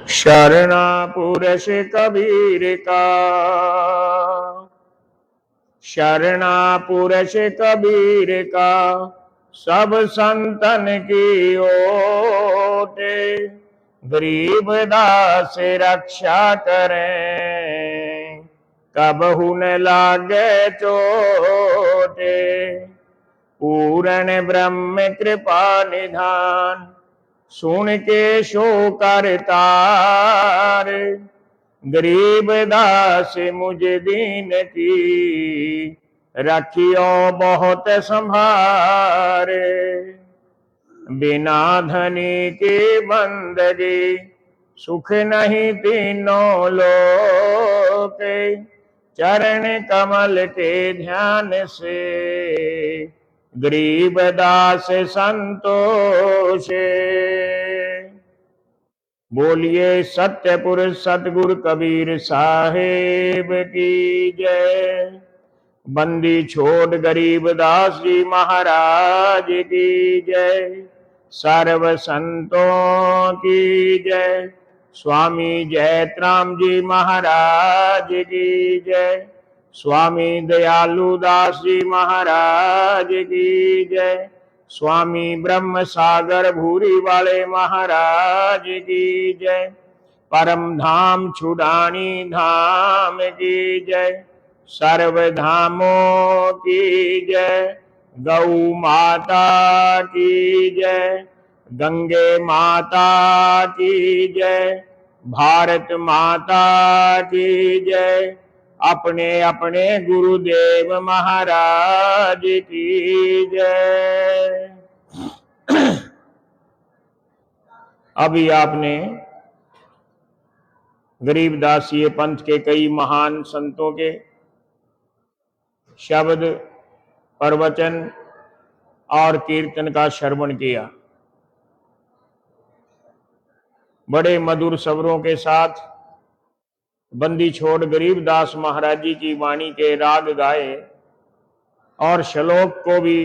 शरणा पुरुष कबीर का, शरणा पुरुष कबीर का, सब संतन की ओटे, गरीब दास रक्षा करें, कबहु न लागे चोटे। पूर्ण ब्रह्म कृपा निधान, सुन के शो करतार, गरीब दास मुझ दीन की, रखियो बहुत संभारे। बिना धनी की बंदगी, सुख नहीं तीनों लोक, चरण कमल के ध्यान से, गरीब दास संतोष। बोलिए सत्य पुरुष सतगुरु कबीर साहेब की जय। बंदी छोड़ गरीब दास जी महाराज की जय। सर्व संतों की जय। स्वामी जयत्राम जी महाराज की जय। स्वामी दयालु दास जी महाराज की जय। स्वामी ब्रह्म सागर भूरी वाले महाराज की जय। परम धाम छुड़ानी धाम की जय। सर्व धामों की जय। गौ माता की जय। गंगे माता की जय। भारत माता की जय। अपने अपने गुरुदेव महाराज की जय। अभी आपने गरीबदासीय पंथ के कई महान संतों के शब्द, प्रवचन और कीर्तन का श्रवण किया। बड़े मधुर स्वरों के साथ बंदी छोड़ गरीबदास महाराज जी की वाणी के राग गाए और श्लोक को भी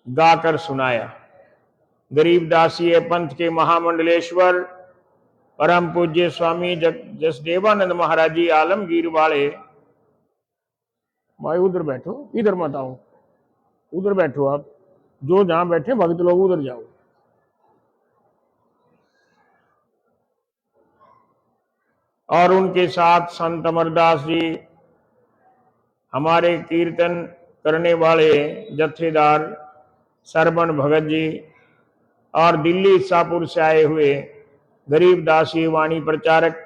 गाकर सुनाया। गरीबदासीय पंथ के महामंडलेश्वर परम पूज्य स्वामी जसदेवानंद महाराज जी आलमगीर वाले, भाई उधर बैठो, इधर मत आओ, उधर बैठो आप, जो जहां बैठे भक्त लोग उधर जाओ। और उनके साथ संत अमरदास जी, हमारे कीर्तन करने वाले जत्थेदार सरवण भगत जी, और दिल्ली शाहपुर से आए हुए गरीबदासी वाणी प्रचारक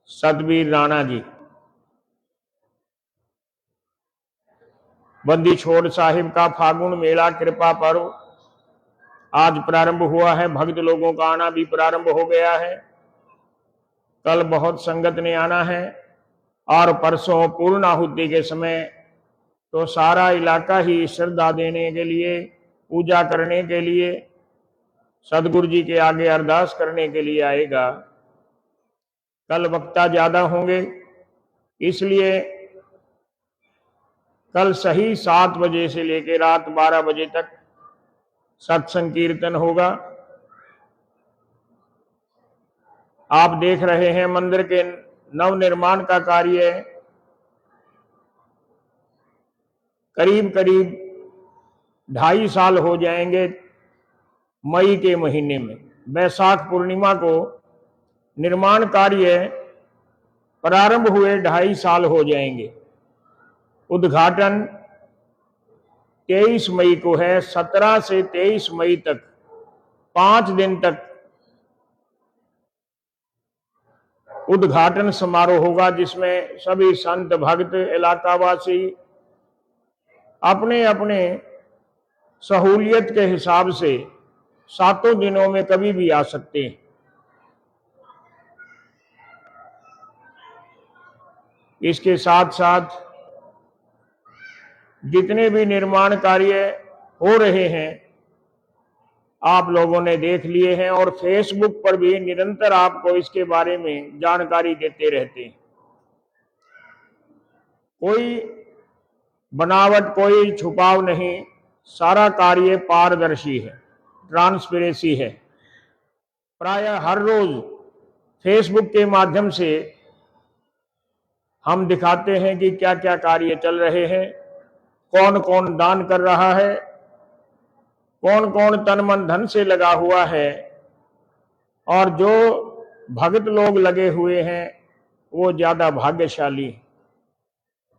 सतबीर राणा जी। बंदी छोड़ साहिब का फागुन मेला कृपा पर्व आज प्रारंभ हुआ है। भक्त लोगों का आना भी प्रारंभ हो गया है। कल बहुत संगत ने आना है और परसों पूर्णाहुति के समय तो सारा इलाका ही श्रद्धा देने के लिए, पूजा करने के लिए, सदगुरु जी के आगे अरदास करने के लिए आएगा। कल वक्ता ज्यादा होंगे, इसलिए कल सही 7 बजे से लेकर रात 12 बजे तक सत्संग कीर्तन होगा। आप देख रहे हैं मंदिर के नवनिर्माण का कार्य करीब करीब 2.5 साल हो जाएंगे। मई के महीने में वैशाख पूर्णिमा को निर्माण कार्य प्रारंभ हुए 2.5 साल हो जाएंगे। उद्घाटन 23 मई को है। 17 से 23 मई तक 5 दिन तक उद्घाटन समारोह होगा, जिसमें सभी संत भक्त इलाकावासी अपने अपने सहूलियत के हिसाब से 7 दिनों में कभी भी आ सकते हैं। इसके साथ साथ जितने भी निर्माण कार्य हो रहे हैं आप लोगों ने देख लिए हैं और फेसबुक पर भी निरंतर आपको इसके बारे में जानकारी देते रहते हैं। कोई बनावट, कोई छुपाव नहीं, सारा कार्य पारदर्शी है, ट्रांसपेरेंसी है। प्रायः हर रोज फेसबुक के माध्यम से हम दिखाते हैं कि क्या क्या कार्य चल रहे हैं, कौन कौन दान कर रहा है, कौन कौन तन मन धन से लगा हुआ है, और जो भक्त लोग लगे हुए हैं वो ज्यादा भाग्यशाली है।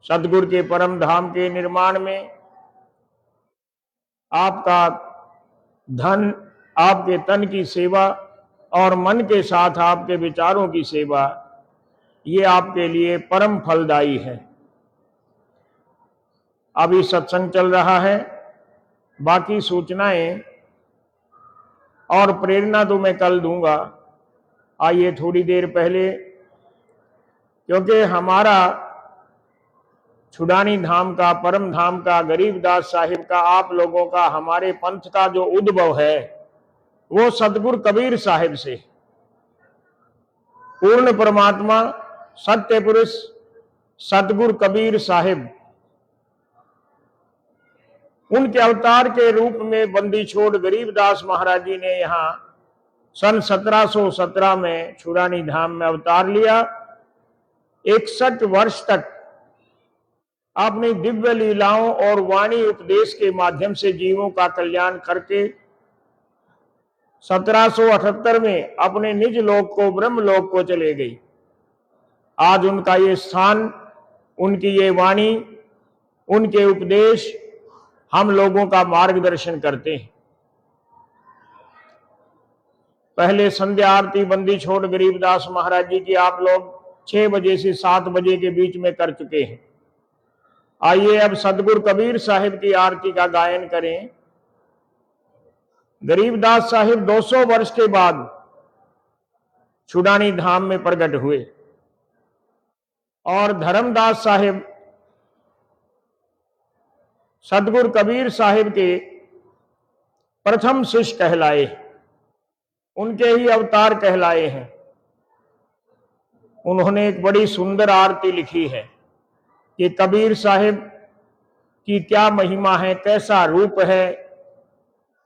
सतगुरु के परम धाम के निर्माण में आपका धन, आपके तन की सेवा और मन के साथ आपके विचारों की सेवा, ये आपके लिए परम फलदायी है। अभी सत्संग चल रहा है, बाकी सूचनाएं और प्रेरणा तो मैं कल दूंगा। आइए थोड़ी देर पहले, क्योंकि हमारा छुड़ानी धाम का, परम धाम का, गरीबदास साहिब का, आप लोगों का, हमारे पंथ का जो उद्भव है वो सतगुरु कबीर साहिब से। पूर्ण परमात्मा सत्य पुरुष सतगुरु कबीर साहिब, उनके अवतार के रूप में बंदी छोड़ गरीबदास महाराज जी ने यहाँ सन 1717 में छुड़ानी धाम में अवतार लिया। 61 वर्ष तक अपनी दिव्य लीलाओं और वाणी उपदेश के माध्यम से जीवों का कल्याण करके 1778 में अपने निज लोक को, ब्रह्म लोक को चले गई। आज उनका ये स्थान, उनकी ये वाणी, उनके उपदेश हम लोगों का मार्गदर्शन करते हैं। पहले संध्या आरती बंदी छोड़ गरीबदास महाराज जी की आप लोग 6 बजे से 7 बजे के बीच में कर चुके हैं। आइए अब सतगुरु कबीर साहिब की आरती का गायन करें। गरीबदास साहिब 200 वर्ष के बाद छुड़ानी धाम में प्रकट हुए और धर्मदास साहिब सतगुरु कबीर साहिब के प्रथम शिष्य कहलाए, उनके ही अवतार कहलाए हैं। उन्होंने एक बड़ी सुंदर आरती लिखी है कि कबीर साहिब की क्या महिमा है, कैसा रूप है,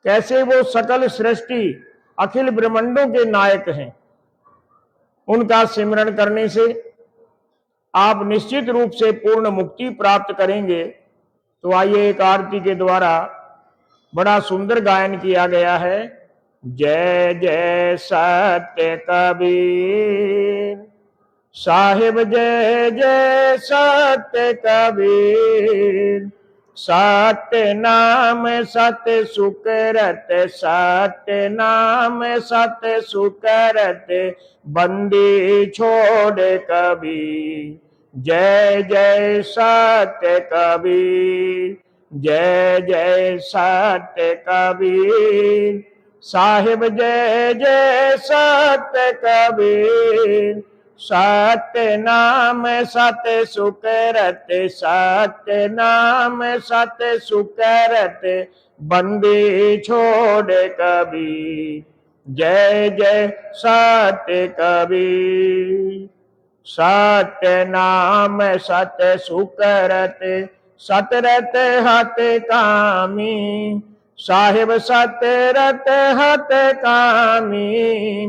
कैसे वो सकल सृष्टि अखिल ब्रह्मांडों के नायक हैं। उनका सिमरन करने से आप निश्चित रूप से पूर्ण मुक्ति प्राप्त करेंगे। तो आइए एक आरती के द्वारा बड़ा सुंदर गायन किया गया है। जय जय सत्य कबीर साहिब, जय जय सत्य कबीर, सत्य नाम सत्य सुकरत, सत्य नाम सत्य सुकरत, बंदी छोड़ कबीर। जय जय सत्य कबीर, जय जय सत्य कबीर साहिब, जय जय सत्य कबीर, सत्य नाम सत्य सुकरत, सत्य नाम सत्य सुकरत, बंदी छोड़ कबीर। जय जय सत्य कबीर, सत्य नाम सत्य सुकरत, सतरत हत कामी, साहिब सत्य रत हत कामी,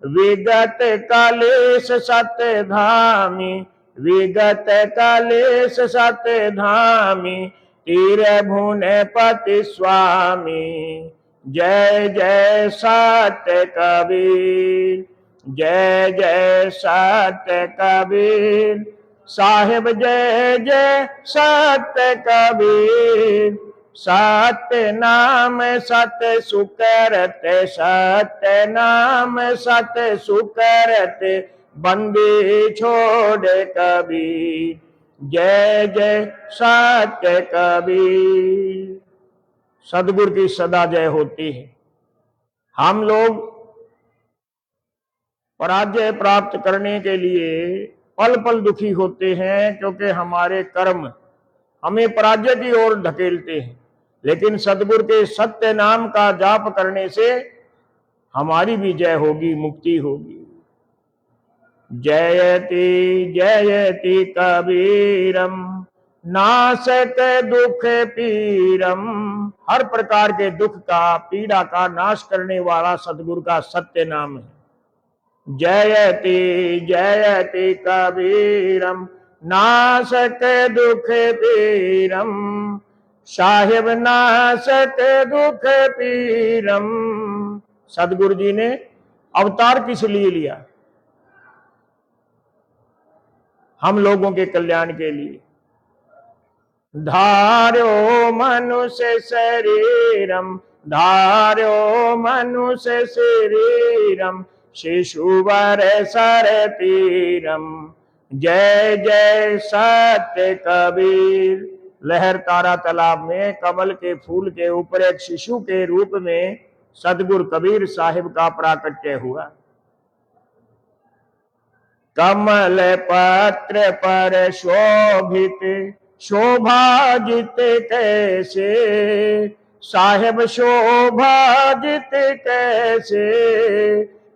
विगत कलेश सत्य धामी, विगत कलेश सत्य धामी, तीर भुन पति स्वामी। जय जय सत्य कबीर, जय जय सत्य कबीर साहिब, जय जय सत्य कबीर, सत्य नाम सत्य सुकरत, सत्य नाम सत्य सुकरत, बंदी छोड़ कबीर। जय जय सत्य कबीर। सदगुरु की सदा जय होती है। हम लोग पराजय प्राप्त करने के लिए पल पल दुखी होते हैं, क्योंकि हमारे कर्म हमें पराजय की ओर धकेलते हैं। लेकिन सदगुरु के सत्य नाम का जाप करने से हमारी भी जय होगी, मुक्ति होगी। जयति जयति कबीरम, नाशक दुख पीरम, हर प्रकार के दुख का, पीड़ा का नाश करने वाला सतगुरु का सत्य नाम है। जयति जयति कबीरम नाशक दुख पीरम, साहिब नाशक दुख पीरम। सतगुरु जी ने अवतार किस लिए लिया? हम लोगों के कल्याण के लिए। धार्यो मनुष्य शरीरम, धार्यो मनुष्य शरीरम, शिशुवर सर तीरम। जय जय सत्य कबीर। लहर तारा तालाब में कमल के फूल के ऊपर एक शिशु के रूप में सतगुरु कबीर साहिब का प्राकट्य हुआ। कमल पत्र पर शोभित शोभाजित कैसे, साहेब शोभाजित कैसे,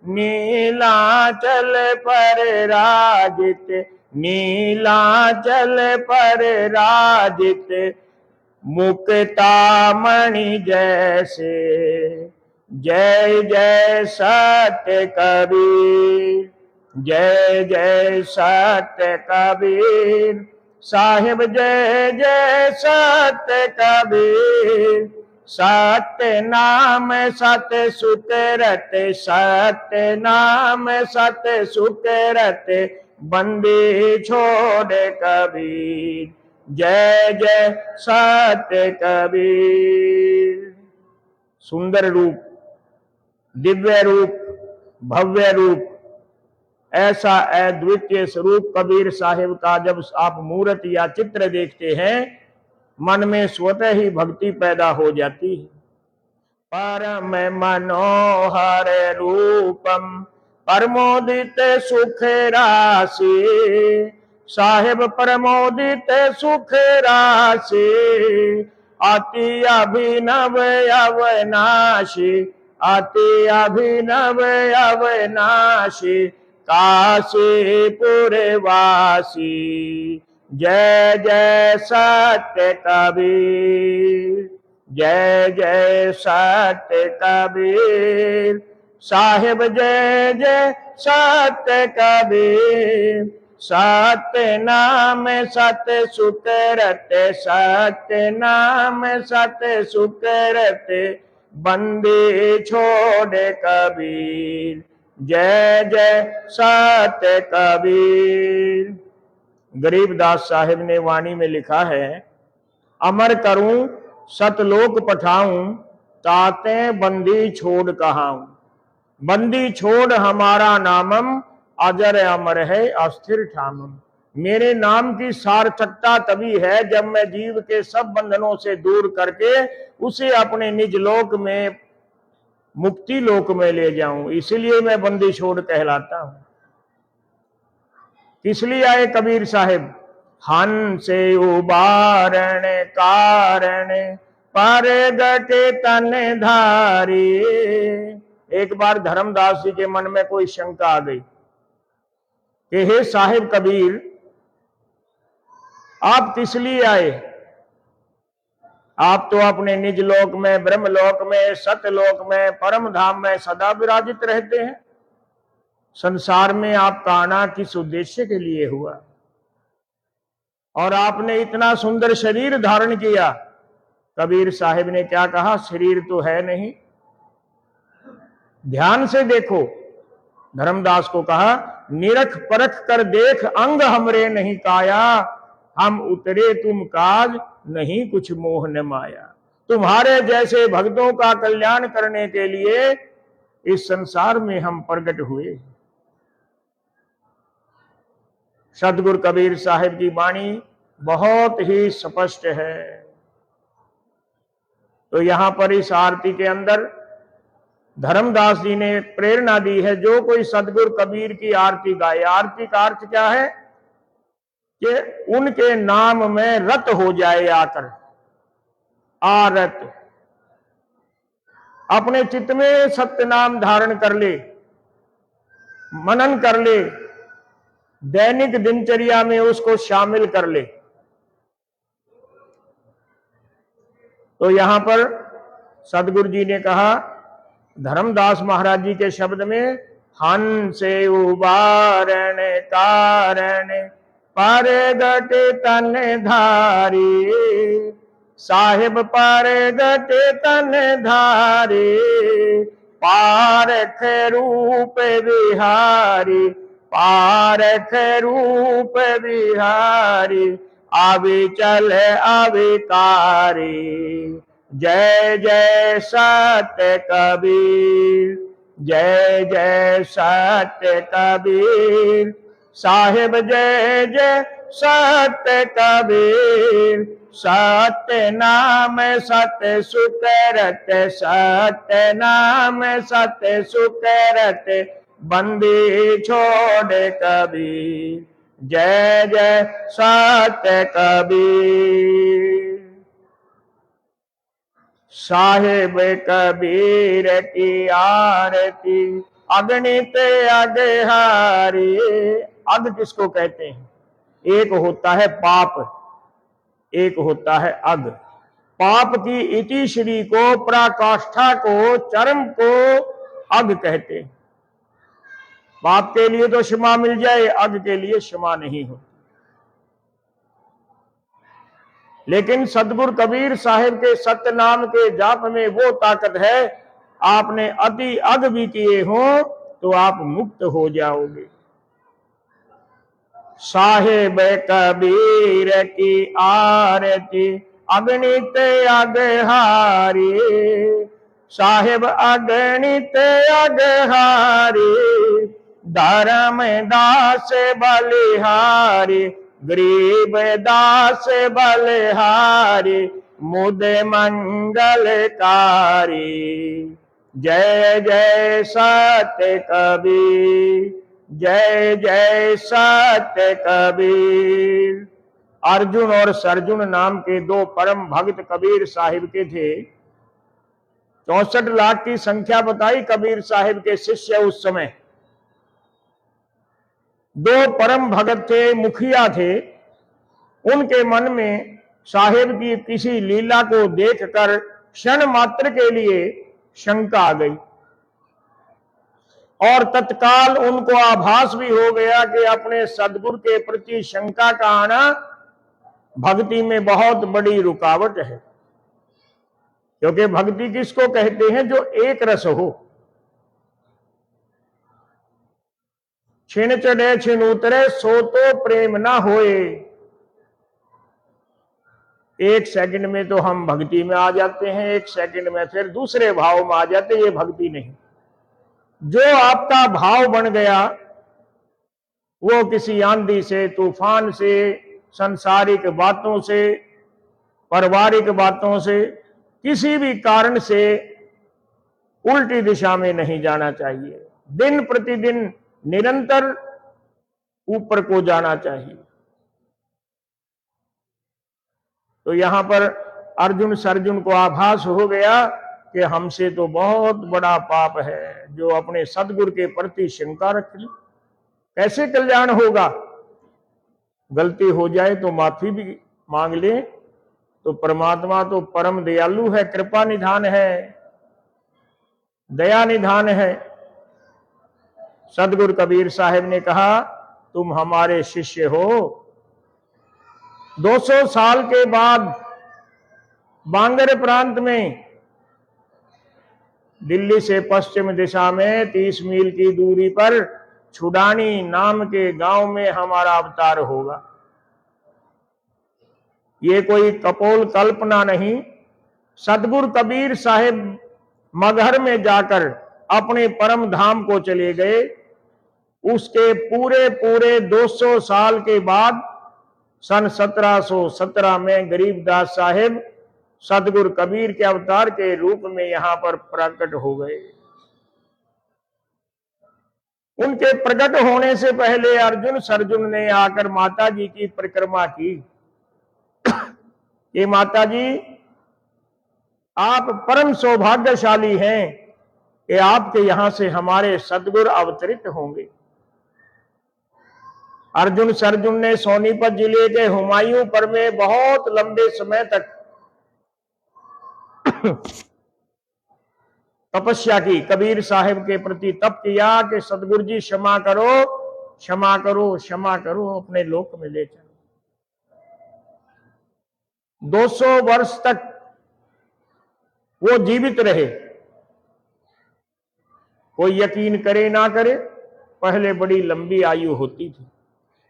नीलाचल पर राजित, नीलाचल पर राजित, मुक्तामणि जैसे। जय जय सत्य कबीर, जय जय सत्य कबीर साहिब, जय जय सत्य कबीर। सत्य नाम सत्य सुख रते, सत्य नाम सत्य सुख रते, बंदी छोड़ कबीर। जय जय सत्य कबीर। सुंदर रूप, दिव्य रूप, भव्य रूप, ऐसा अद्वितीय स्वरूप कबीर साहिब का जब आप मूर्त या चित्र देखते हैं, मन में स्वतः ही भक्ति पैदा हो जाती है। परम मनोहर रूपम प्रमोदित सुख राशि, साहिब प्रमोदित सुख राशि, अति अभिनव अविनाशी, अति अभिनव अविनाशी, काशीपुर वासी। जय जय सत्य कबीर, जय जय सत्य कबीर साहिब, जय जय सत्य कबीर। सत्य नाम सत्य सुख रते, सत्य नाम सत्य सुख रते, बंदी छोड़ कबीर। जय जय सत्य कबीर। गरीबदास साहिब ने वाणी में लिखा है, अमर करूं सतलोक पठाऊं, ताते बंदी छोड़ कहाऊं। बंदी छोड़ हमारा नामम, अजर अमर है अस्थिर ठामम। मेरे नाम की सार्थकता तभी है जब मैं जीव के सब बंधनों से दूर करके उसे अपने निज लोक में, मुक्ति लोक में ले जाऊं। इसलिए मैं बंदी छोड़ कहलाता हूं। किस लिए आए कबीर साहिब? हंस उबारण कारण पर गटे तन धारी। एक बार धर्मदास जी के मन में कोई शंका आ गई कि हे साहिब कबीर, आप किस लिए आए? आप तो अपने निज लोक में, ब्रह्म लोक में, सत्यलोक में, परम धाम में सदा विराजित रहते हैं। संसार में आपका आना किस उद्देश्य के लिए हुआ? और आपने इतना सुंदर शरीर धारण किया। कबीर साहिब ने क्या कहा? शरीर तो है नहीं, ध्यान से देखो। धर्मदास को कहा, निरख परख कर देख, अंग हमरे नहीं काया, हम उतरे तुम काज, नहीं कुछ मोह न माया। तुम्हारे जैसे भक्तों का कल्याण करने के लिए इस संसार में हम प्रकट हुए। सतगुरु कबीर साहिब की वाणी बहुत ही स्पष्ट है। तो यहां पर इस आरती के अंदर धर्मदास जी ने प्रेरणा दी है, जो कोई सतगुरु कबीर की आरती गाए। आरती का अर्थ क्या है? कि उनके नाम में रत हो जाए आकर। आरत, अपने चित्त में सत्य नाम धारण कर ले, मनन कर ले, दैनिक दिनचर्या में उसको शामिल कर ले। तो यहां पर सदगुरु जी ने कहा, धर्मदास महाराज जी के शब्द में, हंसे उबारण कारण परगट तन धारी, साहिब परगट तन धारी, पारख रूप बिहारी, पारख रूप बिहारी, अविचल अविकारी, जय जय सत्य कबीर, जय जय सत्य कबीर, साहिब जय जय सत्य कबीर, सत्य नाम सत्य सुकरत, सत्य नाम सत्य सुकरत, बंदी छोड़ कबीर, जय जय सत्य कबीर, साहिब कबीर की आरती अगणित अगहारी। अग किसको कहते हैं? एक होता है पाप, एक होता है अग। पाप की इति श्री को, पराकाष्ठा को, चरम को अग कहते हैं। पाप के लिए तो क्षमा मिल जाए, अग के लिए क्षमा नहीं हो। लेकिन सदगुरु कबीर साहिब के सत्य नाम के जाप में वो ताकत है, आपने अति अग भी किए हो तो आप मुक्त हो जाओगे। साहिब कबीर की आरती अगणित अगहारी, साहिब अगणित अगहारी, धर्म दास बलिहारी, गरीब दास बलिहारी, मुद मंगलकारी, जय जय सत्य कबीर, जय जय सत्य कबीर। अर्जुन और सरजुन नाम के दो परम भक्त कबीर साहिब के थे। 64 लाख की संख्या बताई कबीर साहिब के शिष्य उस समय। दो परम भगत थे, मुखिया थे। उनके मन में साहिब की किसी लीला को देखकर क्षण मात्र के लिए शंका आ गई और तत्काल उनको आभास भी हो गया कि अपने सदगुरु के प्रति शंका का आना भक्ति में बहुत बड़ी रुकावट है। क्योंकि भक्ति किसको कहते हैं? जो एक रस हो। छिन चढ़े छिन उतरे सो तो प्रेम ना होए। एक सेकंड में तो हम भक्ति में आ जाते हैं, एक सेकंड में फिर दूसरे भाव में आ जाते हैं। ये भक्ति नहीं। जो आपका भाव बन गया वो किसी आंधी से, तूफान से, संसारिक बातों से, पारिवारिक बातों से, किसी भी कारण से उल्टी दिशा में नहीं जाना चाहिए। दिन प्रतिदिन निरंतर ऊपर को जाना चाहिए। तो यहां पर अर्जुन सरजुन को आभास हो गया कि हमसे तो बहुत बड़ा पाप है जो अपने सदगुरु के प्रति शंका रख ली। कैसे कल्याण होगा? गलती हो जाए तो माफी भी मांग ले। तो परमात्मा तो परम दयालु है, कृपा निधान है, दया निधान है। सदगुरु कबीर साहिब ने कहा, तुम हमारे शिष्य हो। 200 साल के बाद बांगर प्रांत में, दिल्ली से पश्चिम दिशा में 30 मील की दूरी पर छुडानी नाम के गांव में हमारा अवतार होगा। ये कोई कपोल कल्पना नहीं। सदगुरु कबीर साहिब मगहर में जाकर अपने परम धाम को चले गए। उसके पूरे 200 साल के बाद सन 1717 में गरीबदास साहिब सदगुरु कबीर के अवतार के रूप में यहां पर प्रकट हो गए। उनके प्रकट होने से पहले अर्जुन सरजुन ने आकर माता जी की परिक्रमा की। ये माता जी, आप परम सौभाग्यशाली हैं कि आपके यहां से हमारे सदगुरु अवतरित होंगे। अर्जुन सरजुन ने सोनीपत जिले के हुमायूंपुर में बहुत लंबे समय तक तपस्या की, कबीर साहिब के प्रति तप किया कि सतगुरु जी क्षमा करो, क्षमा करो, क्षमा करो, अपने लोक में ले चलो। 200 वर्ष तक वो जीवित रहे। कोई यकीन करे ना करे, पहले बड़ी लंबी आयु होती थी।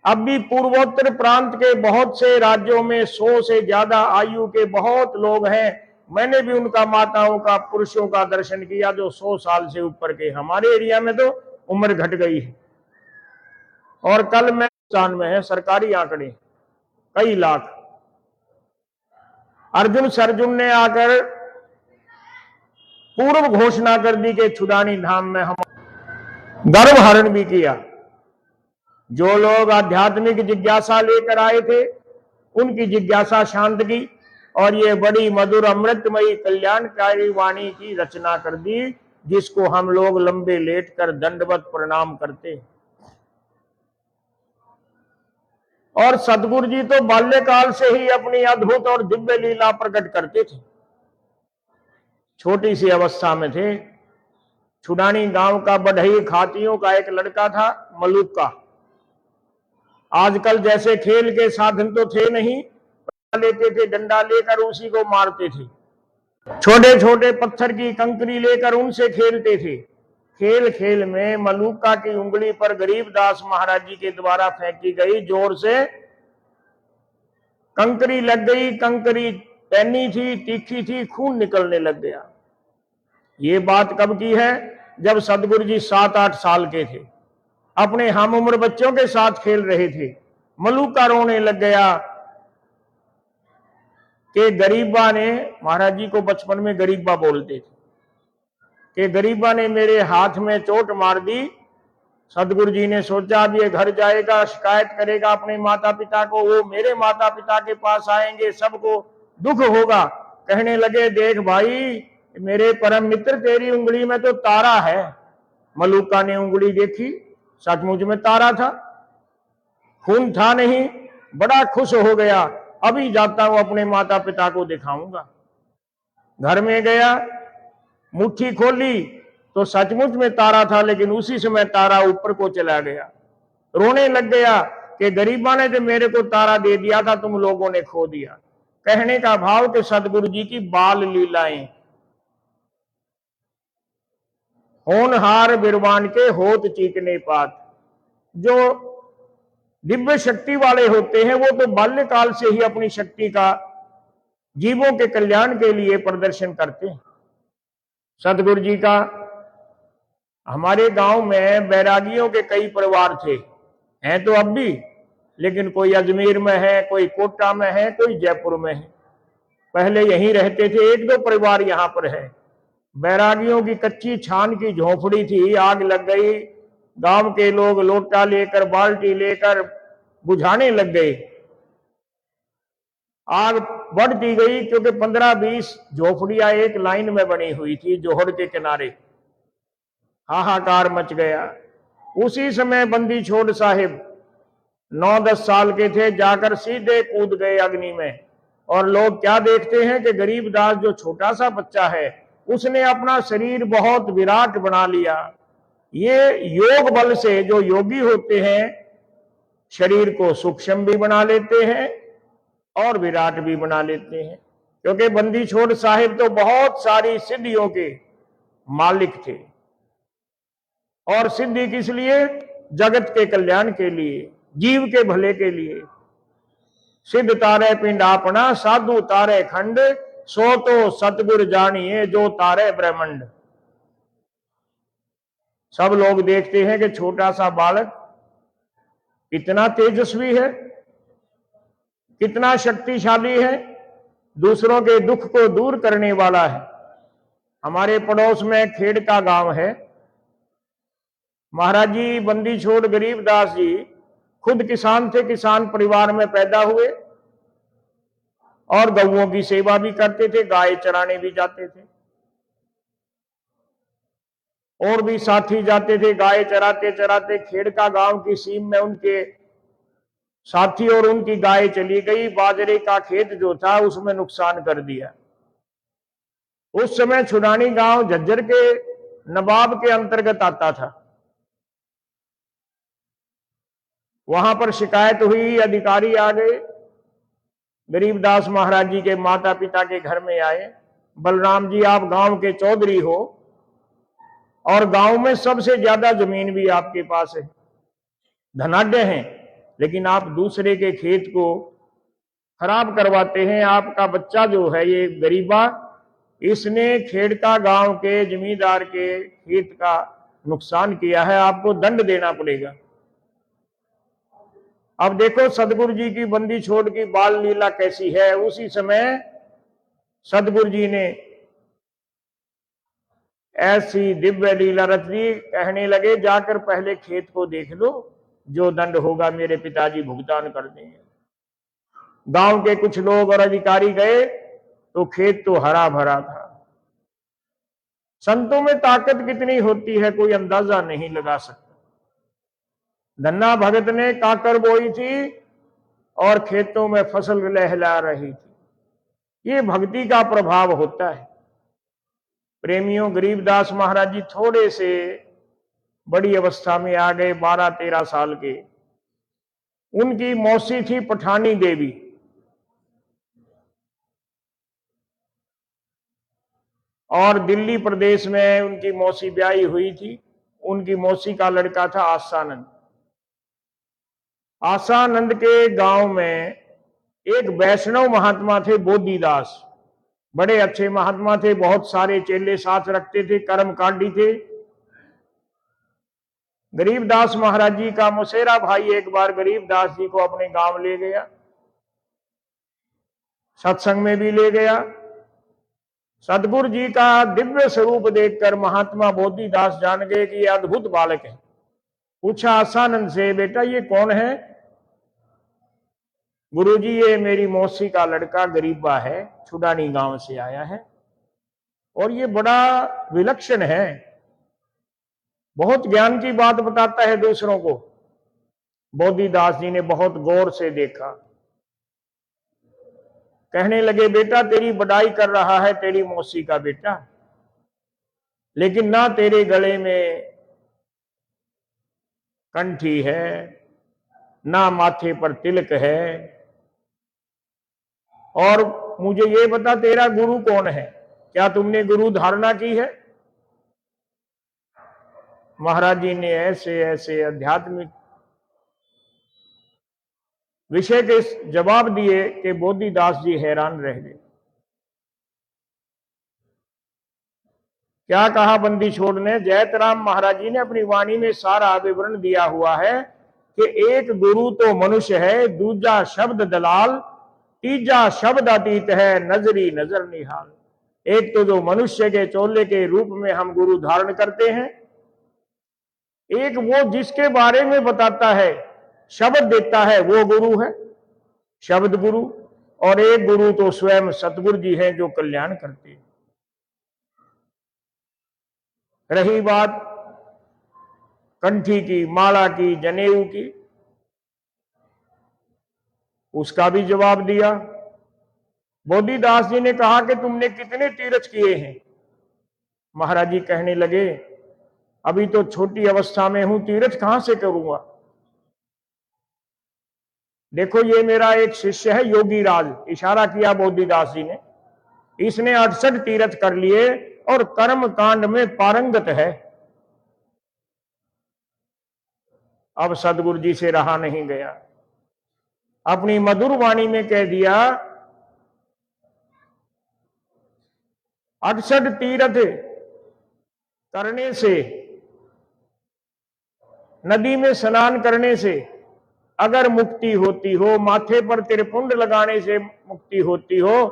अब भी पूर्वोत्तर प्रांत के बहुत से राज्यों में 100 से ज्यादा आयु के बहुत लोग हैं। मैंने भी उनका, माताओं का, पुरुषों का दर्शन किया जो 100 साल से ऊपर के। हमारे एरिया में तो उम्र घट गई है। और कल मैं हिंदुस्तान में है सरकारी आंकड़े, कई लाख। अर्जुन सर्जुन ने आकर पूर्व घोषणा कर दी कि छुडानी धाम में हम गर्भ हरण भी किया। जो लोग आध्यात्मिक जिज्ञासा लेकर आए थे उनकी जिज्ञासा शांत की और ये बड़ी मधुर अमृतमयी कल्याणकारी वाणी की रचना कर दी, जिसको हम लोग लंबे लेट कर दंडवत प्रणाम करते। और सतगुरु जी तो बाल्यकाल से ही अपनी अद्भुत और दिव्य लीला प्रकट करते थे। छोटी सी अवस्था में थे। छुडानी गांव का बढ़ई खातियों का एक लड़का था, मलूका। आजकल जैसे खेल के साधन तो थे नहीं, लेते थे डंडा लेकर उसी को मारते थे। छोटे छोटे पत्थर की कंकरी लेकर उनसे खेलते थे। खेल खेल में मलूका की उंगली पर गरीबदास महाराज जी के द्वारा फेंकी गई जोर से कंकरी लग गई। कंकरी पैनी थी, तीखी थी, खून निकलने लग गया। ये बात कब की है? जब सतगुरु जी 7-8 साल के थे, अपने हम उम्र बच्चों के साथ खेल रहे थे। मलूका रोने लग गया कि गरीबा ने, महाराज जी को बचपन में गरीबा बोलते थे, कि गरीबा ने मेरे हाथ में चोट मार दी। सतगुरु जी ने सोचा अब ये घर जाएगा, शिकायत करेगा अपने माता पिता को, वो मेरे माता पिता के पास आएंगे, सबको दुख होगा। कहने लगे देख भाई मेरे परम मित्र, तेरी उंगली में तो तारा है। मलूका ने उंगली देखी, सचमुच में तारा था, खून था नहीं। बड़ा खुश हो गया, अभी जाता हूं अपने माता पिता को दिखाऊंगा। घर में गया, मुट्ठी खोली तो सचमुच में तारा था, लेकिन उसी समय तारा ऊपर को चला गया। रोने लग गया कि गरीबा ने जो मेरे को तारा दे दिया था तुम लोगों ने खो दिया। कहने का भाव कि सतगुरु जी की बाल लीलाएं, होनहार बिरवान के होत चीकने पात। जो दिव्य शक्ति वाले होते हैं वो तो बाल्यकाल से ही अपनी शक्ति का जीवों के कल्याण के लिए प्रदर्शन करते हैं। सतगुरु जी का, हमारे गांव में बैरागियों के कई परिवार थे, हैं तो अब भी, लेकिन कोई अजमेर में है, कोई कोटा में है, कोई जयपुर में है। पहले यहीं रहते थे, 1-2 परिवार यहां पर है। बैरागियों की कच्ची छान की झोपड़ी थी, आग लग गई। गांव के लोग लोटा लेकर, बाल्टी लेकर बुझाने लग गए। आग बढ़ती गई क्योंकि 15-20 झोपड़ियां एक लाइन में बनी हुई थी जोहड़ के किनारे। हाहाकार मच गया। उसी समय बंदी छोड़ साहिब 9-10 साल के थे, जाकर सीधे कूद गए अग्नि में। और लोग क्या देखते हैं कि गरीबदास जो छोटा सा बच्चा है उसने अपना शरीर बहुत विराट बना लिया। ये योग बल से, जो योगी होते हैं, शरीर को सूक्ष्म भी बना लेते हैं और विराट भी बना लेते हैं। क्योंकि बंदी छोड़ साहिब तो बहुत सारी सिद्धियों के मालिक थे। और सिद्धि किस लिए? जगत के कल्याण के लिए, जीव के भले के लिए। सिद्ध तारे पिंड आपना, साधु तारे खंड, सो तो सतगुरु जानिए जो तारे ब्रह्मंड। सब लोग देखते हैं कि छोटा सा बालक कितना तेजस्वी है, कितना शक्तिशाली है, दूसरों के दुख को दूर करने वाला है। हमारे पड़ोस में खेड़ का गांव है। महाराज जी बंदी छोड़ गरीबदास जी खुद किसान थे, किसान परिवार में पैदा हुए और गौओं की सेवा भी करते थे, गाय चराने भी जाते थे। और भी साथी जाते थे। गाय चराते चराते खेड़ का गांव की सीम में उनके साथी और उनकी गाय चली गई। बाजरे का खेत जो था उसमें नुकसान कर दिया। उस समय छुडानी गांव झज्जर के नवाब के अंतर्गत आता था। वहां पर शिकायत हुई, अधिकारी आ गए, गरीबदास महाराज जी के माता पिता के घर में आए। बलराम जी, आप गांव के चौधरी हो और गांव में सबसे ज्यादा जमीन भी आपके पास है, धनाढ्य हैं, लेकिन आप दूसरे के खेत को खराब करवाते हैं। आपका बच्चा जो है ये गरीबा, इसने खेड़का गांव के जमींदार के खेत का नुकसान किया है, आपको दंड देना पड़ेगा। अब देखो सदगुरु जी की बंदी छोड़ की बाल लीला कैसी है। उसी समय सदगुरु जी ने ऐसी दिव्य लीला रच दी, कहने लगे जाकर पहले खेत को देख लो, जो दंड होगा मेरे पिताजी भुगतान कर देंगे। गांव के कुछ लोग और अधिकारी गए तो खेत तो हरा भरा था। संतों में ताकत कितनी होती है कोई अंदाजा नहीं लगा सकता। धन्ना भगत ने काकर बोई थी और खेतों में फसल लहला रही थी। ये भक्ति का प्रभाव होता है। प्रेमियों, गरीबदास महाराज जी थोड़े से बड़ी अवस्था में आ गए, 12-13 साल के। उनकी मौसी थी पठानी देवी, और दिल्ली प्रदेश में उनकी मौसी ब्याही हुई थी। उनकी मौसी का लड़का था आसानंद। आसानंद के गांव में एक वैष्णव महात्मा थे, बोधिदास, बड़े अच्छे महात्मा थे, बहुत सारे चेले साथ रखते थे, कर्मकांडी थे। गरीबदास महाराज जी का मुसेरा भाई एक बार गरीबदास जी को अपने गांव ले गया, सत्संग में भी ले गया। सदगुरु जी का दिव्य स्वरूप देखकर महात्मा बोधिदास जान गए कि यह अद्भुत बालक है। पूछा आसानंद से, बेटा ये कौन है? गुरुजी, ये मेरी मौसी का लड़का गरीबा है, छुडानी गांव से आया है और ये बड़ा विलक्षण है, बहुत ज्ञान की बात बताता है दूसरों को। बोधिदास जी ने बहुत गौर से देखा, कहने लगे बेटा तेरी बड़ाई कर रहा है तेरी मौसी का बेटा, लेकिन ना तेरे गले में कंठी है, ना माथे पर तिलक है, और मुझे ये बता तेरा गुरु कौन है? क्या तुमने गुरु धारणा की है? महाराज जी ने ऐसे ऐसे आध्यात्मिक विषय के जवाब दिए कि बोधिदास जी हैरान रह गए। क्या कहा बंदी छोड़ ने? जयतराम महाराज जी ने अपनी वाणी में सारा विवरण दिया हुआ है कि एक गुरु तो मनुष्य है, दूजा शब्द दलाल, तीजा शब्द अतीत है, नजरी नजर निहाल। एक तो जो मनुष्य के चोले के रूप में हम गुरु धारण करते हैं, एक वो जिसके बारे में बताता है, शब्द देता है, वो गुरु है, शब्द गुरु। और एक गुरु तो स्वयं सतगुरु जी हैं जो कल्याण करते हैं। रही बात कंठी की, माला की, जनेऊ की, उसका भी जवाब दिया। बोधिदास जी ने कहा कि तुमने कितने तीर्थ किए हैं? महाराज जी कहने लगे अभी तो छोटी अवस्था में हूं, तीर्थ कहां से करूंगा? देखो ये मेरा एक शिष्य है योगी राज, इशारा किया बोधिदास जी ने, इसने 68 तीर्थ कर लिए और कर्म कांड में पारंगत है। अब सदगुरु जी से रहा नहीं गया, अपनी मधुर वाणी में कह दिया 68 तीर्थ करने से, नदी में स्नान करने से अगर मुक्ति होती हो, माथे पर त्रिपुंड लगाने से मुक्ति होती हो,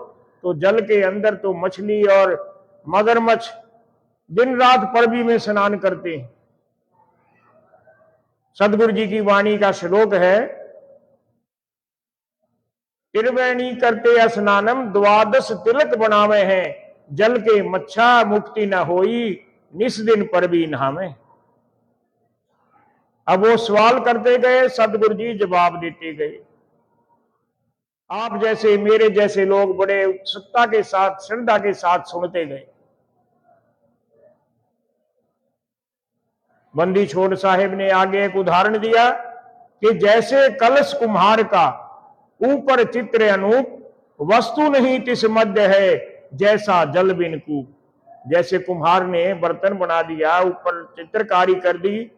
तो जल के अंदर तो मछली और मगरमच्छ दिन रात परबी में स्नान करते हैं। सदगुरु जी की वाणी का श्लोक है, त्रिवेणी करते स्नानम द्वादश तिलक बनावे हैं, जल के मच्छा मुक्ति न होई, निस दिन परबी नहावे। अब वो सवाल करते गए, सदगुरु जी जवाब देते गए। आप जैसे मेरे जैसे लोग बड़े उत्सुकता के साथ, श्रद्धा के साथ सुनते गए। बंदी छोड़ साहिब ने आगे एक उदाहरण दिया कि जैसे कलश कुम्हार का ऊपर चित्र अनूप, वस्तु नहीं तिस मध्य है, जैसा जल बिन कूप। जैसे कुम्हार ने बर्तन बना दिया, ऊपर चित्रकारी कर दी,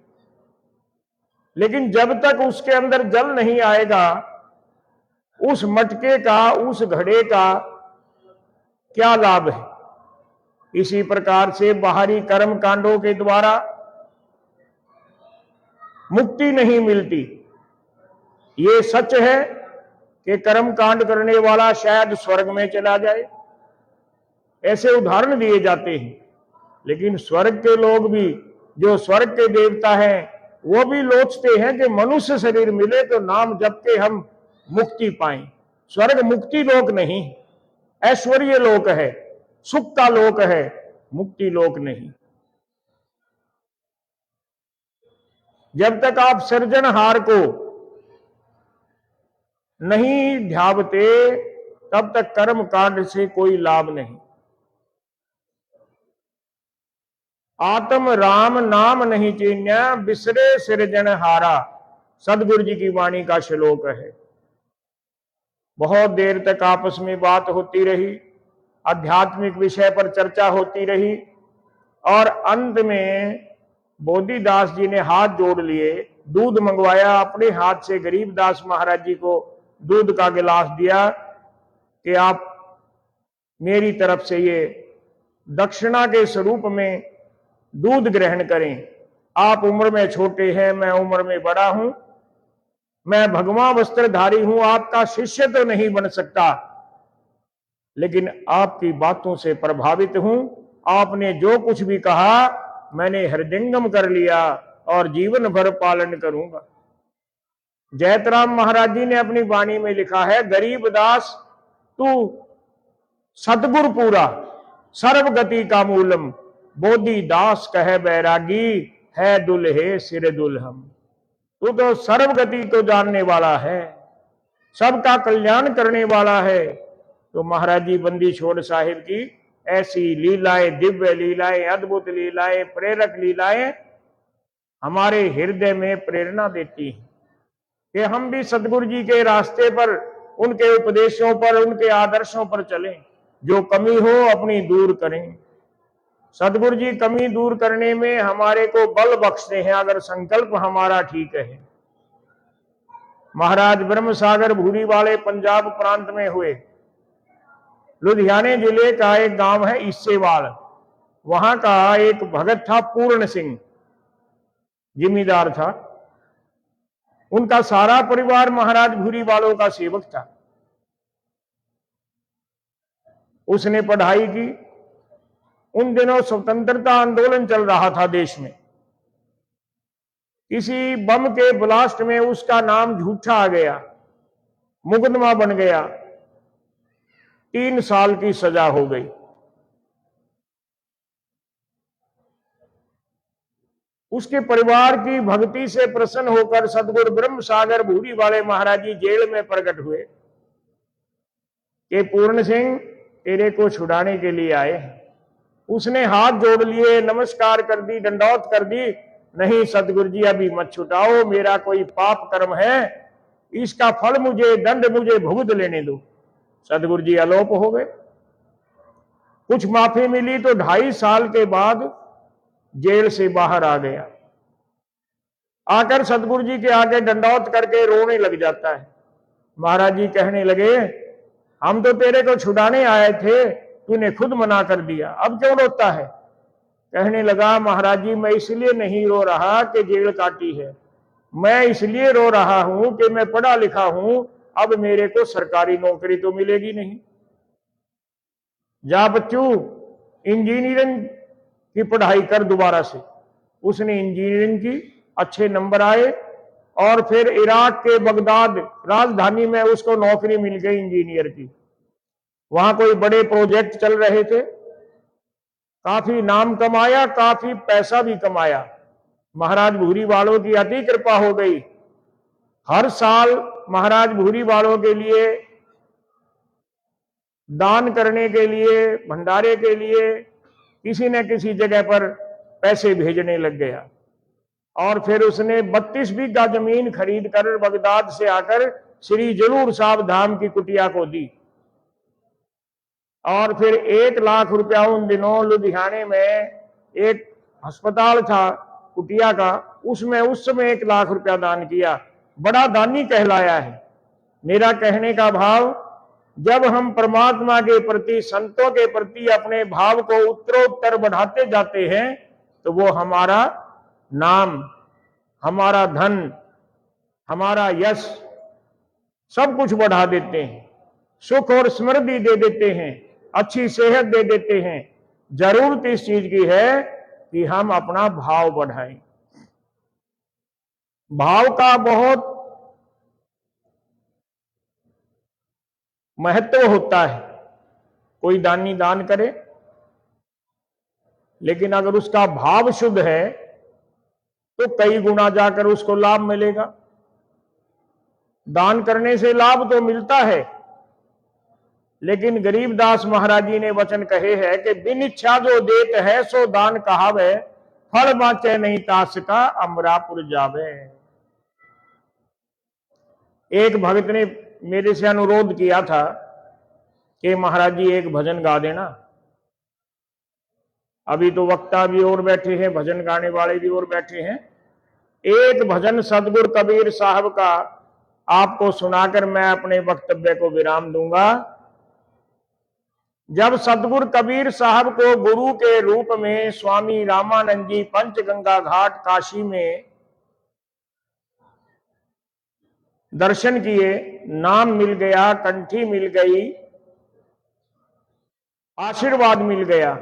लेकिन जब तक उसके अंदर जल नहीं आएगा, उस मटके का, उस घड़े का क्या लाभ है। इसी प्रकार से बाहरी कर्म कांडों के द्वारा मुक्ति नहीं मिलती। ये सच है कि कर्म कांड करने वाला शायद स्वर्ग में चला जाए, ऐसे उदाहरण दिए जाते हैं। लेकिन स्वर्ग के लोग भी, जो स्वर्ग के देवता हैं, वो भी लोचते हैं कि मनुष्य शरीर मिले तो नाम जप के हम मुक्ति पाएं। स्वर्ग मुक्ति लोक नहीं, ऐश्वर्य लोक है, सुख का लोक है, मुक्ति लोक नहीं। जब तक आप सृजनहार को नहीं ध्यावते, तब तक कर्म कांड से कोई लाभ नहीं। आत्म राम नाम नहीं चीन्या, बिसरे सृजनहारा, सदगुरु जी की वाणी का श्लोक है। बहुत देर तक आपस में बात होती रही, आध्यात्मिक विषय पर चर्चा होती रही, और अंत में बोधिदास जी ने हाथ जोड़ लिए, दूध मंगवाया, अपने हाथ से गरीबदास महाराज जी को दूध का गिलास दिया कि आप मेरी तरफ से ये दक्षिणा के स्वरूप में दूध ग्रहण करें। आप उम्र में छोटे हैं, मैं उम्र में बड़ा हूं, मैं भगवा वस्त्रधारी हूं, आपका शिष्य तो नहीं बन सकता, लेकिन आपकी बातों से प्रभावित हूं। आपने जो कुछ भी कहा मैंने हृदयंगम कर लिया और जीवन भर पालन करूंगा। जयतराम महाराज जी ने अपनी वाणी में लिखा है, गरीबदास तू सतगुर पूरा, सर्वगति का मूलम, बोधिदास कहे बैरागी, है दुल्हे सिर दुल्हम। तू तो सर्वगति को जानने वाला है, सबका कल्याण करने वाला है। तो महाराज जी बंदी छोड़ साहिब की ऐसी लीलाएं, दिव्य लीलाएं, अद्भुत लीलाएं, प्रेरक लीलाएं हमारे हृदय में प्रेरणा देती हैं कि हम भी सदगुरु जी के रास्ते पर, उनके उपदेशों पर, उनके आदर्शों पर चलें। जो कमी हो अपनी दूर करें। सदगुरु जी कमी दूर करने में हमारे को बल बख्शते हैं, अगर संकल्प हमारा ठीक है। महाराज ब्रह्म सागर भूरी वाले पंजाब प्रांत में हुए। लुधियाने जिले का एक गांव है इस्सेवाल, वहां का एक भगत था पूर्ण सिंह, जिम्मेदार था। उनका सारा परिवार महाराज भूरी वालों का सेवक था। उसने पढ़ाई की। उन दिनों स्वतंत्रता आंदोलन चल रहा था देश में। किसी बम के ब्लास्ट में उसका नाम झूठा आ गया, मुकदमा बन गया, 3 साल की सजा हो गई। उसके परिवार की भक्ति से प्रसन्न होकर सदगुरु ब्रह्म सागर भूरी वाले महाराज जी जेल में प्रकट हुए कि पूर्ण सिंह तेरे को छुड़ाने के लिए आए। उसने हाथ जोड़ लिए, नमस्कार कर दी, दंडौत कर दी। नहीं सदगुरु जी अभी मत छुटाओ, मेरा कोई पाप कर्म है, इसका फल मुझे, दंड मुझे भुगत लेने दो। सदगुरु जी अलोप हो गए। कुछ माफी मिली तो 2.5 साल के बाद जेल से बाहर आ गया। आकर सदगुरु जी के आगे दंडौत करके रोने लग जाता है। महाराज जी कहने लगे, हम तो तेरे को छुड़ाने आए थे, तूने खुद मना कर दिया, अब क्यों रोता है? कहने लगा, महाराज जी मैं इसलिए नहीं रो रहा कि जेल काटी है, मैं इसलिए रो रहा हूं कि मैं पढ़ा लिखा हूं, अब मेरे को सरकारी नौकरी तो मिलेगी नहीं। जा बच्चू इंजीनियरिंग की पढ़ाई कर दोबारा से। उसने इंजीनियरिंग की, अच्छे नंबर आए, और फिर इराक के बगदाद राजधानी में उसको नौकरी मिल गई इंजीनियर की। वहां कोई बड़े प्रोजेक्ट चल रहे थे, काफी नाम कमाया, काफी पैसा भी कमाया। महाराज भूरी वालों की अति कृपा हो गई। हर साल महाराज भूरी वालों के लिए दान करने के लिए, भंडारे के लिए किसी न किसी जगह पर पैसे भेजने लग गया। और फिर उसने 32 बीघा जमीन खरीद कर बगदाद से आकर श्री जरूर साहब धाम की कुटिया को दी। और फिर 1 लाख रुपया उन दिनों लुधियाने में एक अस्पताल था कुटिया का, उसमें उस समय 1 लाख रुपया दान किया। बड़ा दानी कहलाया है। मेरा कहने का भाव, जब हम परमात्मा के प्रति, संतों के प्रति अपने भाव को उत्तरोत्तर बढ़ाते जाते हैं तो वो हमारा नाम, हमारा धन, हमारा यश सब कुछ बढ़ा देते हैं, सुख और समृद्धि दे देते हैं, अच्छी सेहत दे देते हैं। जरूरत इस चीज की है कि हम अपना भाव बढ़ाएं। भाव का बहुत महत्व होता है। कोई दानी दान करे, लेकिन अगर उसका भाव शुद्ध है तो कई गुना जाकर उसको लाभ मिलेगा। दान करने से लाभ तो मिलता है, लेकिन गरीबदास महाराज जी ने वचन कहे हैं कि बिन इच्छा जो देत है सो दान कहावे, फल बाँचे नहीं तास का अमरापुर जावे। एक भक्त ने मेरे से अनुरोध किया था कि महाराज जी एक भजन गा देना। अभी तो वक्ता भी और बैठे हैं, भजन गाने वाले भी और बैठे हैं। एक भजन सदगुरु कबीर साहब का आपको सुनाकर मैं अपने वक्तव्य को विराम दूंगा। जब सदगुरु कबीर साहब को गुरु के रूप में स्वामी रामानंद जी पंचगंगा घाट काशी में दर्शन किए, नाम मिल गया, कंठी मिल गई, आशीर्वाद मिल गया,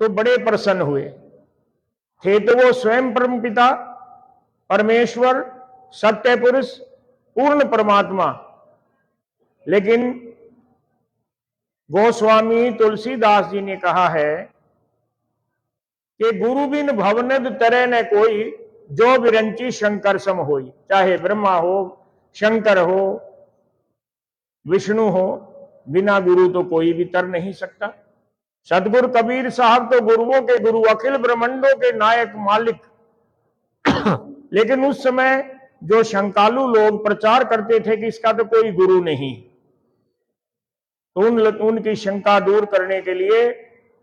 तो बड़े प्रसन्न हुए। थे तो वो स्वयं परम पिता, परमेश्वर, सत्य पुरुष, पूर्ण परमात्मा, लेकिन गोस्वामी तुलसीदास जी ने कहा है कि गुरु बिन भवनद तरह न कोई, जो विरंची शंकर सम होई। चाहे ब्रह्मा हो, शंकर हो, विष्णु हो, बिना गुरु तो कोई भी तर नहीं सकता। सदगुरु कबीर साहब तो गुरुओं के गुरु, अखिल ब्रह्मांडों के नायक, मालिक। लेकिन उस समय जो शंकालु लोग प्रचार करते थे कि इसका तो कोई गुरु नहीं, तो उनकी शंका दूर करने के लिए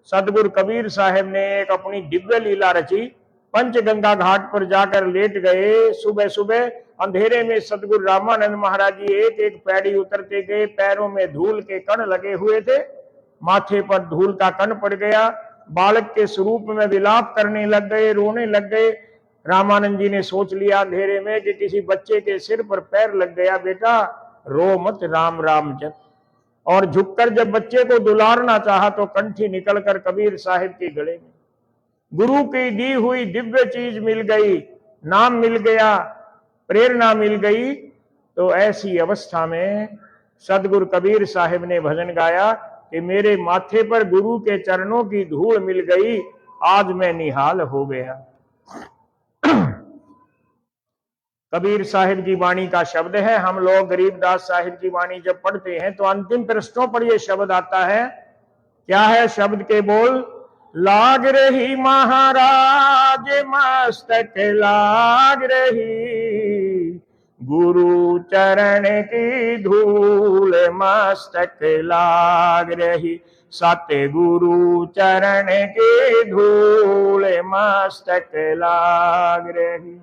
सदगुरु कबीर साहब ने एक अपनी दिव्य लीला रची। पंचगंगा घाट पर जाकर लेट गए। सुबह सुबह अंधेरे में सदगुरु रामानंद महाराज जी एक एक पैड़ी उतरते गए। पैरों में धूल के कण लगे हुए थे, माथे पर धूल का कण पड़ गया। बालक के स्वरूप में विलाप करने लग गए, रोने लग गए। रामानंद जी ने सोच लिया अंधेरे में कि किसी बच्चे के सिर पर पैर लग गया, बेटा रो मत, राम राम जप। और झुककर जब बच्चे को दुलारना चाहा तो कंठी निकलकर कबीर साहिब के गले में। गुरु की दी हुई दिव्य चीज मिल गई, नाम मिल गया, प्रेरणा मिल गई। तो ऐसी अवस्था में सदगुरु कबीर साहिब ने भजन गाया कि मेरे माथे पर गुरु के चरणों की धूल मिल गई, आज मैं निहाल हो गया। कबीर साहिब की वाणी का शब्द है। हम लोग गरीबदास साहिब की वाणी जब पढ़ते हैं तो अंतिम पृष्ठों पर यह शब्द आता है। क्या है शब्द के बोल? लाग रही महाराज मस्तक लाग रही, गुरु चरण की धूल मस्तक लाग रही, सत्य गुरु चरण की धूल मस्तक लाग रही।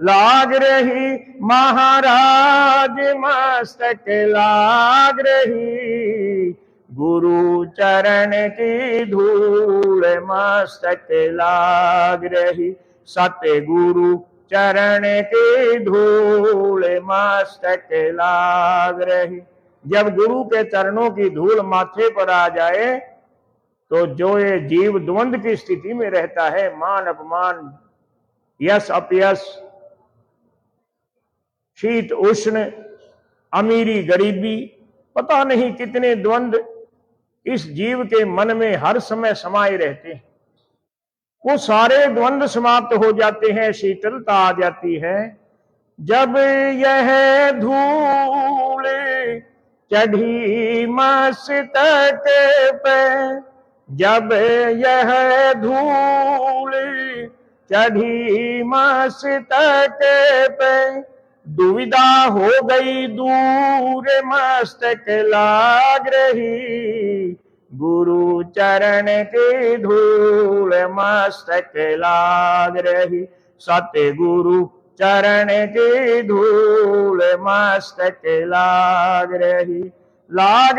लाग रही महाराज मस्तक लाग रही, गुरु चरण की धूल मस्तक लाग रही, सत्य गुरु चरण की धूल मस्तक लाग रही। जब गुरु के चरणों की धूल माथे पर आ जाए तो जो ये जीव द्वंद्व की स्थिति में रहता है, मान अपमान, यश अपयश, शीत उष्ण, अमीरी गरीबी, पता नहीं कितने द्वंद्व इस जीव के मन में हर समय समाये रहते हैं। वो सारे द्वंद्व समाप्त हो जाते हैं, शीतलता आ जाती है जब यह धूल चढ़ी मस्तक पे जब यह धूल, चढ़ी मस्तक पे दुविधा हो गई दूर मस्तक लाग रही, गुरु चरण की धूल मस्तक लाग रही, सतगुरु चरण की धूल मस्तक लाग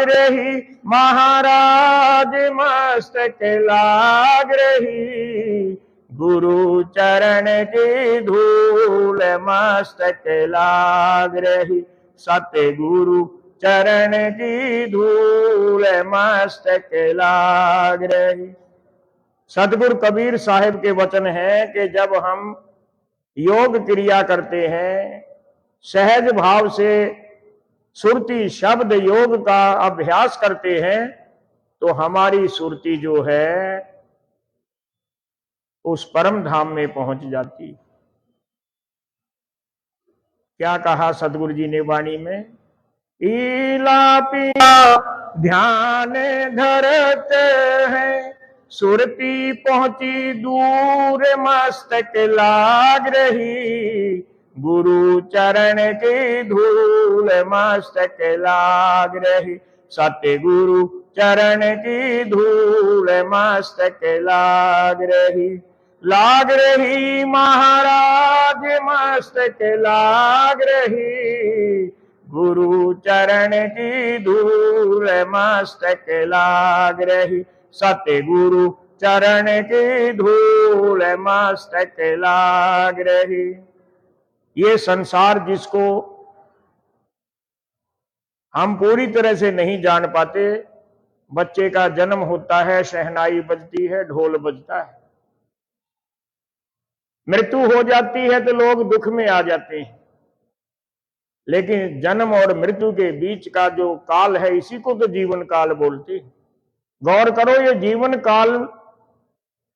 रही महाराज मस्तक लाग रही, गुरु चरण की धूल मस्तक लाग रही, सतगुरु चरण की धूल मस्तक लाग रही। सतगुरु कबीर साहिब के वचन है कि जब हम योग क्रिया करते हैं, सहज भाव से सुरती शब्द योग का अभ्यास करते हैं, तो हमारी सुरती जो है उस परम धाम में पहुंच जाती। क्या कहा सतगुरु जी ने वाणी में, ईला पीला ध्यान धरत है, सुरती पहुंची दूर मस्तक लाग रही, गुरु चरण की धूल मस्तक लाग रही, सतगुरु चरण की धूल मस्तक लाग रही महाराज मस्तक लाग रही, गुरु चरण की धूल मस्तक लाग रही, सतगुरु चरण की धूल मस्तक लाग रही। ये संसार जिसको हम पूरी तरह से नहीं जान पाते, बच्चे का जन्म होता है, शहनाई बजती है, ढोल बजता है, मृत्यु हो जाती है तो लोग दुख में आ जाते हैं, लेकिन जन्म और मृत्यु के बीच का जो काल है, इसी को तो जीवन काल बोलते हैं। गौर करो, ये जीवन काल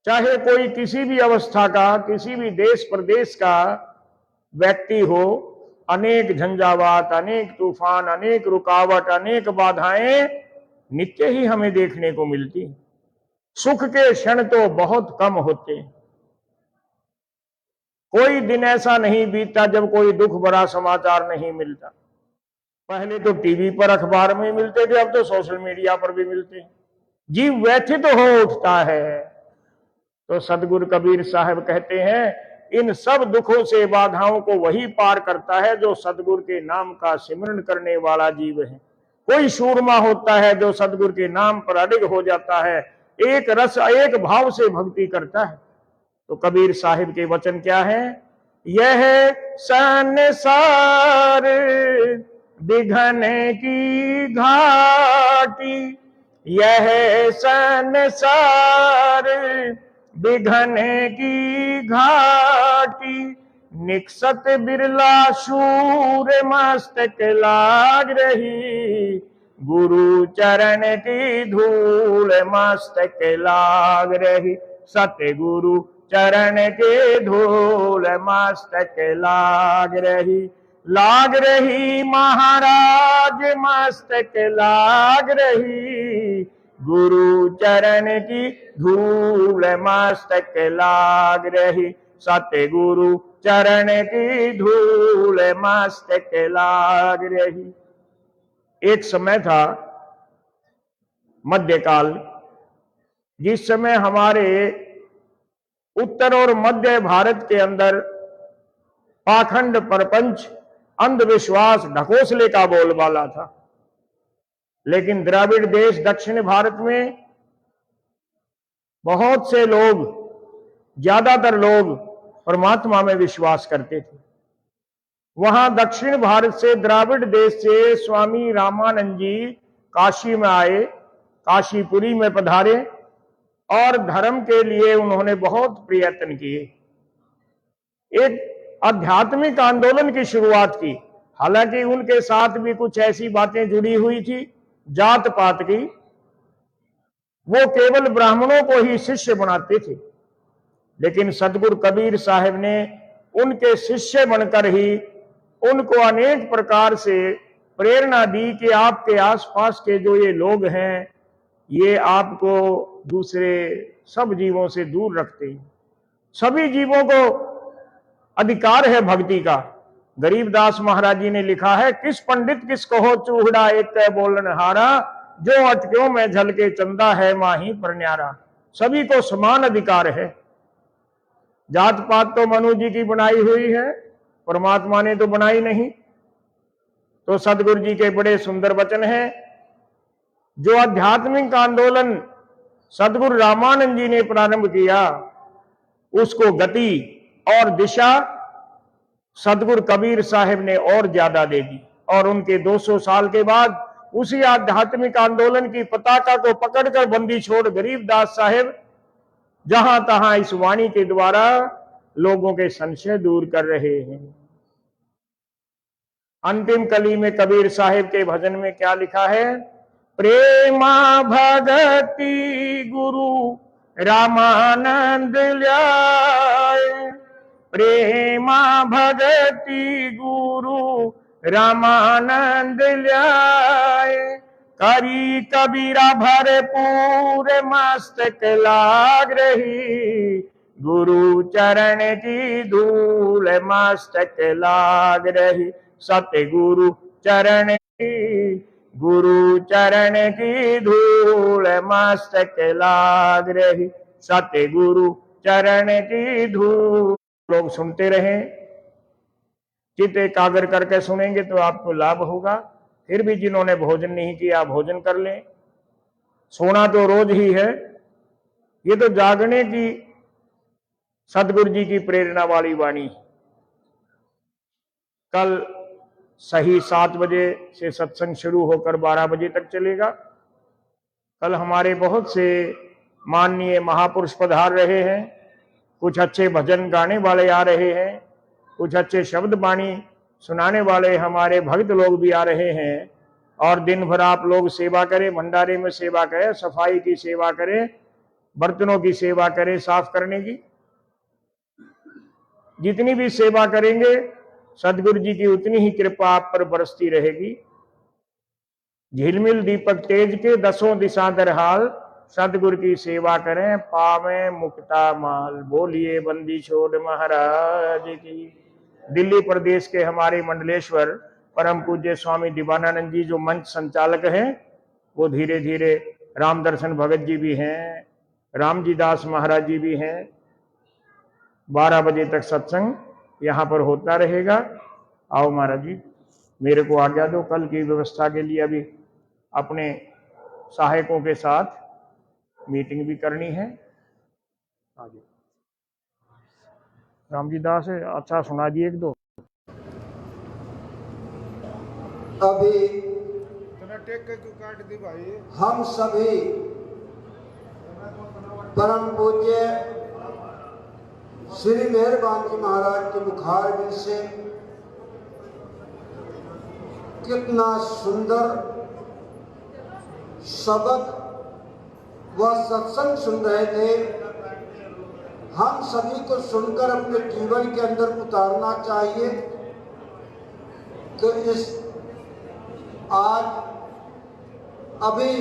चाहे कोई किसी भी अवस्था का, किसी भी देश प्रदेश का व्यक्ति हो, अनेक झंझावात, अनेक तूफान, अनेक रुकावट, अनेक बाधाएं नित्य ही हमें देखने को मिलती। सुख के क्षण तो बहुत कम होते, कोई दिन ऐसा नहीं बीतता जब कोई दुख भरा समाचार नहीं मिलता। पहले तो टीवी पर अखबार में मिलते थे, अब तो सोशल मीडिया पर भी मिलते हैं। जीव व्यथित हो उठता है। तो सदगुरु कबीर साहब कहते हैं, इन सब दुखों से बाधाओं को वही पार करता है जो सदगुरु के नाम का सिमरन करने वाला जीव है। कोई सूरमा होता है जो सदगुरु के नाम पर अडिग हो जाता है, एक रस एक भाव से भक्ति करता है। तो कबीर साहिब के वचन क्या है, यह संसार बिघन की घाटी, यह संसार बिघन की घाटी, निकसत बिरला शूर मस्तक लाग रही, गुरु चरण की धूल मस्तक लाग रही, सतगुरु चरण के धूल मस्तक लाग रही महाराज मस्तक लाग रही, गुरु चरण की धूल मस्तक लाग रही, सतगुरु चरण की धूल मस्तक लाग रही। एक समय था मध्यकाल, जिस समय हमारे उत्तर और मध्य भारत के अंदर पाखंड, परपंच, अंधविश्वास, ढकोसले का बोलबाला था। लेकिन द्रविड़ देश दक्षिण भारत में बहुत से लोग, ज्यादातर लोग परमात्मा में विश्वास करते थे। वहां दक्षिण भारत से, द्राविड़ देश से स्वामी रामानंद जी काशी में आए, काशीपुरी में पधारे और धर्म के लिए उन्होंने बहुत प्रयत्न किए। एक आध्यात्मिक आंदोलन की शुरुआत की। हालांकि उनके साथ भी कुछ ऐसी बातें जुड़ी हुई थी जात पात की, वो केवल ब्राह्मणों को ही शिष्य बनाते थे। लेकिन सदगुरु कबीर साहब ने उनके शिष्य बनकर ही उनको अनेक प्रकार से प्रेरणा दी कि आपके आसपास के जो ये लोग हैं ये आपको दूसरे सब जीवों से दूर रखते हैं। सभी जीवों को अधिकार है भक्ति का। गरीबदास महाराज जी ने लिखा है, किस पंडित किस कहो चूहड़ा एक तय बोलन हारा, जो अटक्यों में झलके चंदा है माही पर न्यारा। सभी को समान अधिकार है। जात पात तो मनु जी की बनाई हुई है, परमात्मा ने तो बनाई नहीं। तो सदगुरु जी के बड़े सुंदर वचन हैं। जो आध्यात्मिक आंदोलन सदगुरु रामानंद जी ने प्रारंभ किया, उसको गति और दिशा सदगुरु कबीर साहिब ने और ज्यादा दे दी। और उनके 200 साल के बाद उसी आध्यात्मिक आंदोलन की पताका को पकड़कर बंदी छोड़ गरीबदास साहिब जहां तहां इस वाणी के द्वारा लोगों के संशय दूर कर रहे हैं। अंतिम कली में कबीर साहिब के भजन में क्या लिखा है? प्रेमा भगति गुरु रामानंद ल्याए, प्रेमा भगति गुरु रामानंद ल्याए, करी कबीरा भरपूर मस्तक लाग रही, गुरु चरण की धूल मस्तक लाग रही। सतगुरु चरण की, गुरु चरण की धूल मस्तक लाग रही, सतगुरु चरण की धूल। लोग सुनते रहें, चित्त एकाग्र करके सुनेंगे तो आपको लाभ होगा। फिर भी जिन्होंने भोजन नहीं किया भोजन कर लें। सोना तो रोज ही है, ये तो जागने की सदगुरु जी की प्रेरणा वाली वाणी। कल सही 7 बजे से सत्संग शुरू होकर 12 बजे तक चलेगा। कल हमारे बहुत से माननीय महापुरुष पधार रहे हैं। कुछ अच्छे भजन गाने वाले आ रहे हैं, कुछ अच्छे शब्द वाणी सुनाने वाले हमारे भक्त लोग भी आ रहे हैं। और दिन भर आप लोग सेवा करें, भंडारे में सेवा करें, सफाई की सेवा करें, बर्तनों की सेवा करें, साफ करने की। जितनी भी सेवा करेंगे सदगुरु जी की उतनी ही कृपा आप पर बरसती रहेगी। झिलमिल दीपक तेज के 10 दिशा दरहाल, सदगुरु की सेवा करें पावे मुक्ता माल। बोलिए बंदी छोड़ महाराज की। दिल्ली प्रदेश के हमारे मंडलेश्वर परम पूज्य स्वामी दिवानानंद जी जो मंच संचालक हैं, वो धीरे धीरे राम दर्शन भगत जी भी हैं, रामजी दास महाराज जी भी हैं। 12 बजे तक सत्संग यहाँ पर होता रहेगा। आओ महाराज जी, मेरे को आज्ञा दो। कल की व्यवस्था के लिए अभी अपने सहायकों के साथ मीटिंग भी करनी है। आगे रामजी दास अच्छा सुना दिए 1-2। अभी टेक के क्यों काट दी भाई? हम सभी परम पूज्य श्री मेहरबान जी महाराज के मुखारबिंद से कितना सुंदर सबक व सत्संग सुन रहे थे। हम सभी को सुनकर अपने जीवन के अंदर उतारना चाहिए। तो इस आज अभी